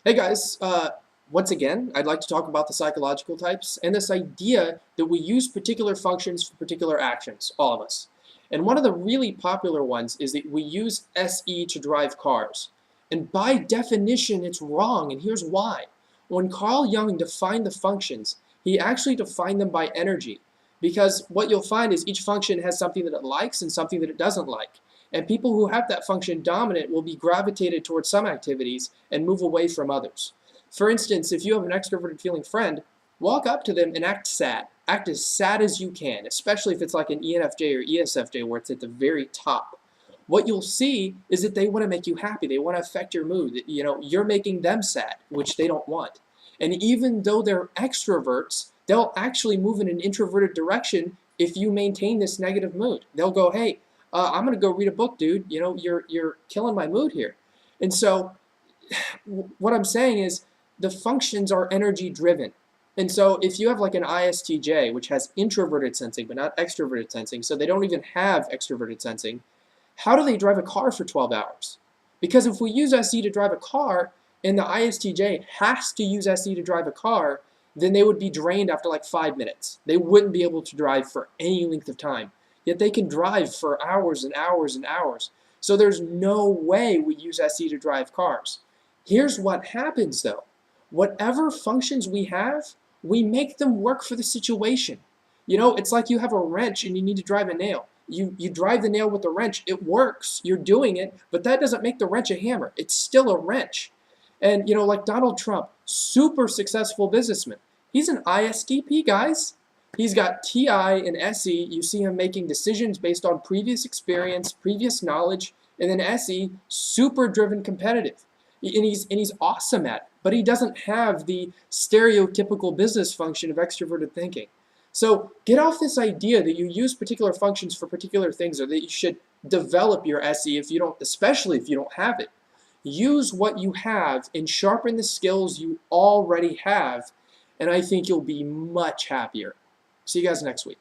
Hey guys, once again, I'd like to talk about the psychological types and this idea that we use particular functions for particular actions, all of us. And one of the really popular ones is that we use SE to drive cars. And by definition, it's wrong, and here's why. When Carl Jung defined the functions, he actually defined them by energy. Because what you'll find is each function has something that it likes and something that it doesn't like. And people who have that function dominant will be gravitated towards some activities and move away from others. For instance, if you have an extroverted feeling friend, walk up to them and act sad. Act as sad as you can, especially if it's like an ENFJ or ESFJ where it's at the very top. What you'll see is that they want to make you happy. They want to affect your mood. You're making them sad, which they don't want. And even though they're extroverts, they'll actually move in an introverted direction if you maintain this negative mood. They'll go, hey, I'm gonna go read a book, dude. You're killing my mood here. And so what I'm saying is the functions are energy driven. And so if you have like an ISTJ, which has introverted sensing but not extroverted sensing, so they don't even have extroverted sensing, how do they drive a car for 12 hours? Because if we use SE to drive a car and the ISTJ has to use SE to drive a car, then they would be drained after like 5 minutes. They wouldn't be able to drive for any length of time. Yet they can drive for hours and hours and hours. So there's no way we use SE to drive cars. Here's what happens though. Whatever functions we have, we make them work for the situation. It's like you have a wrench and you need to drive a nail. You drive the nail with the wrench, it works, you're doing it, but that doesn't make the wrench a hammer. It's still a wrench. And like Donald Trump, super successful businessman. He's an ISTP, guys. He's got TI and SE. You see him making decisions based on previous experience, previous knowledge, and then SE, super driven competitive. And he's awesome at it, but he doesn't have the stereotypical business function of extroverted thinking. So get off this idea that you use particular functions for particular things or that you should develop your SE especially if you don't have it. Use what you have and sharpen the skills you already have, and I think you'll be much happier. See you guys next week.